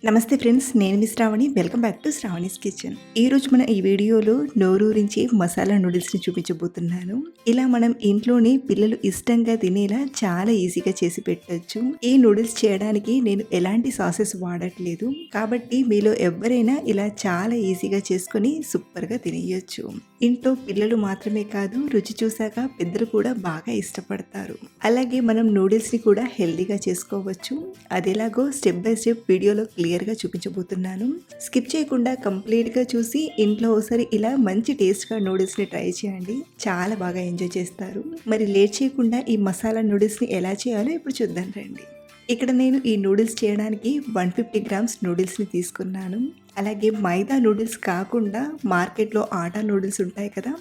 నమస్తే ఫ్రెండ్స్, నేను మీ Sravani. Welcome back to Sravani's kitchen. ఈరోజు మన ఈ వీడియోలో నోరూరించి మసాలా నూడిల్స్ని చూపించబోతున్నాను. ఇలా మనం ఇంట్లోనే పిల్లలు ఇష్టంగా తినేలా చాలా ఈజీగా చేసి పెట్టచ్చు. ఈ నూడిల్స్ చేయడానికి నేను ఎలాంటి సాసెస్ వాడట్లేదు, కాబట్టి మీలో ఎవరైనా ఇలా చాలా ఈజీగా చేసుకొని సూపర్గా తినేయచ్చు. ఇంట్లో పిల్లలు మాత్రమే కాదు, రుచి చూశాక పెద్దలు కూడా బాగా ఇష్టపడతారు. అలాగే మనం నూడిల్స్ని కూడా హెల్దీగా చేసుకోవచ్చు. అదేలాగో స్టెప్ బై స్టెప్ వీడియోలో క్లియర్గా చూపించబోతున్నాను. స్కిప్ చేయకుండా కంప్లీట్గా చూసి ఇంట్లో ఒకసారి ఇలా మంచి టేస్ట్గా నూడిల్స్ని ట్రై చేయండి. చాలా బాగా ఎంజాయ్ చేస్తారు. మరి లేట్ చేయకుండా ఈ మసాలా నూడిల్స్ని ఎలా చేయాలో ఇప్పుడు చూద్దాం రండి. ఇక్కడ నేను ఈ నూడిల్స్ చేయడానికి 150 గ్రామ్స్ నూడిల్స్ని తీసుకున్నాను. అలాగే మైదా నూడిల్స్ కాకుండా మార్కెట్లో ఆటా నూడిల్స్ ఉంటాయి కదా,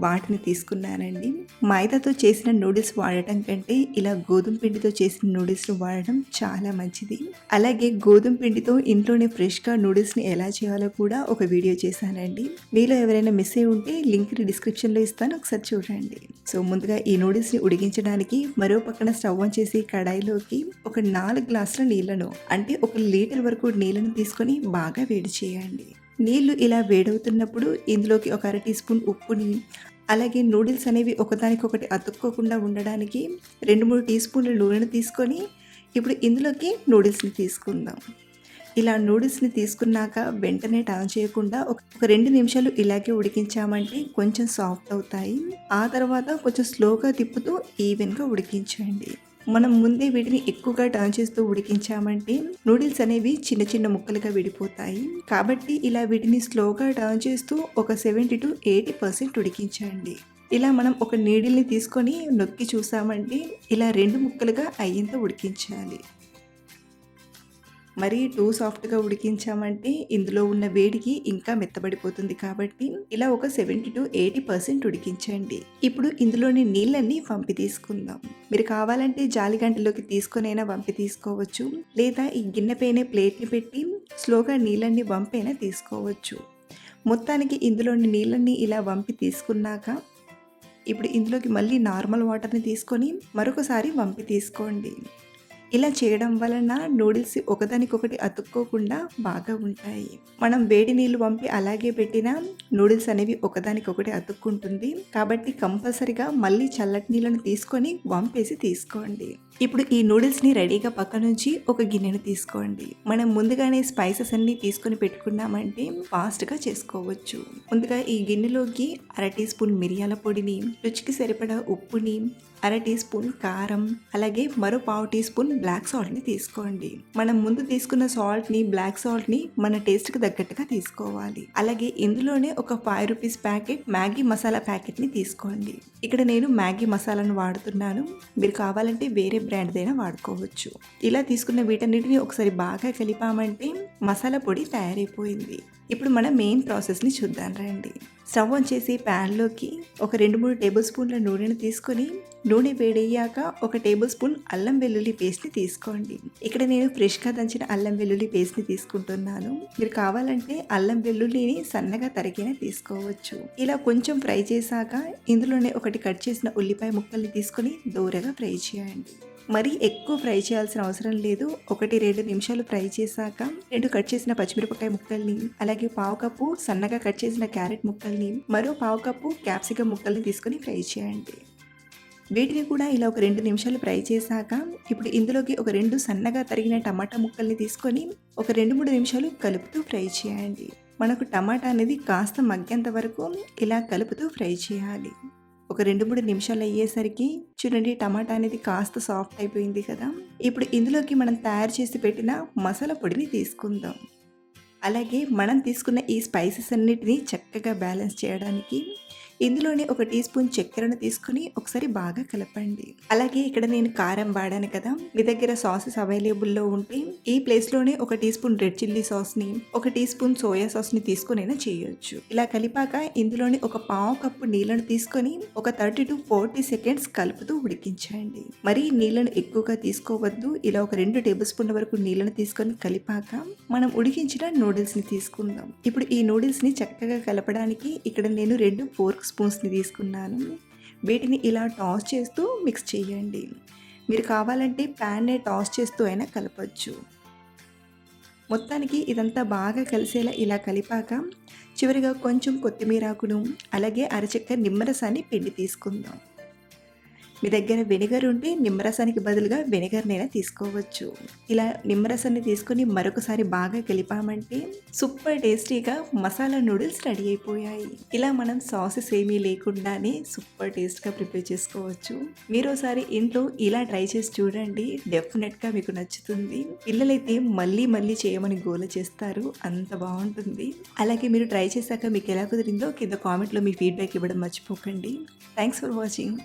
వాటిని తీసుకున్నానండి. మైదాతో చేసిన నూడిల్స్ వాడటం కంటే ఇలా గోధుమ పిండితో చేసిన నూడిల్స్ని వాడడం చాలా మంచిది. అలాగే గోధుమ పిండితో ఇంట్లోనే ఫ్రెష్గా నూడిల్స్ని ఎలా చేయాలో కూడా ఒక వీడియో చేశానండి. మీలో ఎవరైనా మిస్ అయి ఉంటే లింక్ని డిస్క్రిప్షన్లో ఇస్తాను, ఒకసారి చూడండి. సో ముందుగా ఈ నూడిల్స్ని ఉడికించడానికి మరో పక్కన స్టవ్ ఆన్ చేసి కడాయిలోకి ఒక 4 గ్లాసుల నీళ్లను, అంటే 1 లీటర్ వరకు నీళ్లను తీసుకొని బాగా వేడి చేయండి. నీళ్లు ఇలా వేడవుతున్నప్పుడు ఇందులోకి ఒక 1/2 టీ స్పూన్ ఉప్పుని, అలాగే నూడిల్స్ అనేవి ఒకదానికొకటి అతుక్కోకుండా ఉండడానికి 2-3 టీ స్పూన్ల నూనెను తీసుకొని ఇప్పుడు ఇందులోకి నూడిల్స్ని తీసుకుందాం. ఇలా నూడిల్స్ని తీసుకున్నాక వెంటనే టర్న్ చేయకుండా ఒక 2 నిమిషాలు ఇలాగే ఉడికించామంటే కొంచెం సాఫ్ట్ అవుతాయి. ఆ తర్వాత కొంచెం స్లోగా తిప్పుతూ ఈవెన్గా ఉడికించండి. మనం ముందే వీటిని ఎక్కువగా టర్న్ చేస్తూ ఉడికించామంటే నూడిల్స్ అనేవి చిన్న చిన్న ముక్కలుగా విడిపోతాయి. కాబట్టి ఇలా వీటిని స్లోగా టర్న్ చేస్తూ ఒక 70 to 80% ఉడికించండి. ఇలా మనం ఒక నీడిల్ని తీసుకొని నొక్కి చూసామంటే ఇలా 2 ముక్కలుగా అయ్యేంత ఉడికించాలి. మరీ టూ సాఫ్ట్గా ఉడికించామంటే ఇందులో ఉన్న వేడికి ఇంకా మెత్తబడిపోతుంది. కాబట్టి ఇలా ఒక 70 to 80% ఉడికించండి. ఇప్పుడు ఇందులోని నీళ్ళన్నీ వంపి తీసుకుందాం. మీరు కావాలంటే జాలిగంటలోకి తీసుకొనైనా వంపి తీసుకోవచ్చు, లేదా ఈ గిన్నెపైనే ప్లేట్ని పెట్టి స్లోగా నీళ్ళన్నీ వంపైనా తీసుకోవచ్చు. మొత్తానికి ఇందులోని నీళ్ళన్నీ ఇలా వంపి తీసుకున్నాక ఇప్పుడు ఇందులోకి మళ్ళీ నార్మల్ వాటర్ని తీసుకొని మరొకసారి వంపి తీసుకోండి. ఇలా చేయడం వలన నూడిల్స్ ఒకదానికొకటి అతుక్కోకుండా బాగా ఉంటాయి. మనం వేడి నీళ్ళు వంపి అలాగే పెట్టినా నూడిల్స్ అనేవి ఒకదానికొకటి అతుక్కుంటుంది. కాబట్టి కంపల్సరిగా మళ్ళీ చల్లటి నీళ్ళను తీసుకొని వంపేసి తీసుకోండి. ఇప్పుడు ఈ నూడిల్స్ని రెడీగా పక్క నుంచి ఒక గిన్నెను తీసుకోండి. మనం ముందుగానే స్పైసెస్ అన్నీ తీసుకొని పెట్టుకున్నామంటే ఫాస్ట్గా చేసుకోవచ్చు. ముందుగా ఈ గిన్నెలోకి 1/2 టీ స్పూన్ మిరియాల పొడిని, రుచికి సరిపడా ఉప్పుని, 1/2 టీ స్పూన్ కారం, అలాగే మరో 1/2 టీ స్పూన్ బ్లాక్ సాల్ట్ని తీసుకోండి. మనం ముందు తీసుకున్న సాల్ట్ని, బ్లాక్ సాల్ట్ని మన టేస్ట్కి తగ్గట్టుగా తీసుకోవాలి. అలాగే ఇందులోనే ఒక 5 రూపీస్ ప్యాకెట్ మ్యాగీ మసాలా ప్యాకెట్ని తీసుకోండి. ఇక్కడ నేను మ్యాగీ మసాలాను వాడుతున్నాను. మీరు కావాలంటే వేరే బ్రాండ్దైనా వాడుకోవచ్చు. ఇలా తీసుకున్న వీటన్నిటిని ఒకసారి బాగా కలిపామంటే మసాలా పొడి తయారైపోయింది. ఇప్పుడు మనం మెయిన్ ప్రాసెస్ని చూద్దాం రండి. స్టవ్ ఆన్ చేసి ప్యాన్లోకి ఒక 2-3 టేబుల్ స్పూన్ల నూనెను తీసుకొని నూనె వేడయ్యాక ఒక టేబుల్ స్పూన్ అల్లం వెల్లుల్లి పేస్ట్ని తీసుకోండి. ఇక్కడ నేను ఫ్రెష్గా దంచిన అల్లం వెల్లుల్లి పేస్ట్ని తీసుకుంటున్నాను. మీరు కావాలంటే అల్లం వెల్లుల్లిని సన్నగా తరిగిన తీసుకోవచ్చు. ఇలా కొంచెం ఫ్రై చేశాక ఇందులోనే ఒకటి కట్ చేసిన ఉల్లిపాయ ముక్కల్ని తీసుకొని దూరగా ఫ్రై చేయండి. మరీ ఎక్కువ ఫ్రై చేయాల్సిన అవసరం లేదు. 1-2 నిమిషాలు ఫ్రై చేశాక 2 కట్ చేసిన పచ్చిమిరపకాయ ముక్కల్ని, అలాగే 1/2 కప్పు సన్నగా కట్ చేసిన క్యారెట్ ముక్కల్ని, మరో 1/2 కప్పు క్యాప్సికమ్ ముక్కల్ని తీసుకొని ఫ్రై చేయండి. వీటిని కూడా ఇలా ఒక 2 నిమిషాలు ఫ్రై చేశాక ఇప్పుడు ఇందులోకి ఒక 2 సన్నగా తరిగిన టమాటా ముక్కల్ని తీసుకొని ఒక 2-3 నిమిషాలు కలుపుతూ ఫ్రై చేయండి. మనకు టమాటా అనేది కాస్త మగ్గేంత వరకు ఇలా కలుపుతూ ఫ్రై చేయాలి. ఒక 2-3 నిమిషాలు అయ్యేసరికి చూడండి, టమాటా అనేది కాస్త సాఫ్ట్ అయిపోయింది కదా. ఇప్పుడు ఇందులోకి మనం తయారు చేసి పెట్టిన మసాలా పొడిని తీసుకుందాం. అలాగే మనం తీసుకున్న ఈ స్పైసెస్ అన్నిటినీ చక్కగా బ్యాలెన్స్ చేయడానికి ఇందులోనే ఒక టీ స్పూన్ చక్కెరను తీసుకుని ఒకసారి బాగా కలపండి. అలాగే ఇక్కడ నేను కారం వాడాను కదా, మీ దగ్గర సాసెస్ అవైలబుల్లో ఉంటే ఈ ప్లేస్లోనే ఒక టీ స్పూన్ రెడ్ చిల్లీ సాస్ని, ఒక టీ స్పూన్ సోయా సాస్ని తీసుకునైనా చేయొచ్చు. ఇలా కలిపాక ఇందులోని ఒక 1/2 కప్పు నీళ్ళను తీసుకొని ఒక 30 to 40 సెకండ్స్ కలుపుతూ ఉడికించండి. మరి నీళ్ళను ఎక్కువగా తీసుకోవద్దు. ఇలా ఒక 2 టేబుల్ స్పూన్ల వరకు నీళ్ళను తీసుకొని కలిపాక మనం ఉడికించిన నూడిల్స్ని తీసుకుందాం. ఇప్పుడు ఈ నూడిల్స్ని చక్కగా కలపడానికి ఇక్కడ నేను 2 ఫోర్క్ స్పూన్స్ని తీసుకున్నాను. వీటిని ఇలా టాస్ చేస్తూ మిక్స్ చేయండి. మీరు కావాలంటే ప్యాన్నే టాస్ చేస్తూ అయినా కలపచ్చు. మొత్తానికి ఇదంతా బాగా కలిసేలా ఇలా కలిపాక చివరిగా కొంచెం కొత్తిమీరాకును అలాగే అరచెక్క నిమ్మరసాన్ని పిండి తీసుకుందాం. మీ దగ్గర వెనిగర్ ఉంటే నిమ్మరసానికి బదులుగా వెనిగర్‌నైనా తీసుకోవచ్చు. ఇలా నిమ్మరసాన్ని తీసుకొని మరొకసారి బాగా కలిపామంటే సూపర్ టేస్టీగా మసాలా నూడిల్స్ రెడీ అయిపోయాయి. ఇలా మనం సాసెస్ ఏమీ లేకుండానే సూపర్ టేస్ట్‌గా ప్రిపేర్ చేసుకోవచ్చు. మీరోసారి ఇంట్లో ఇలా ట్రై చేసి చూడండి. డెఫినెట్‌గా మీకు నచ్చుతుంది. పిల్లలైతే మళ్ళీ మళ్ళీ చేయమని గోల చేస్తారు. అంత బావుంటుంది. అలాగే మీరు ట్రై చేశాక మీకు ఎలా కుదిరిందో కింద కామెంట్‌లో మీ ఫీడ్‌బ్యాక్ ఇవ్వడం మర్చిపోకండి. Thanks for watching.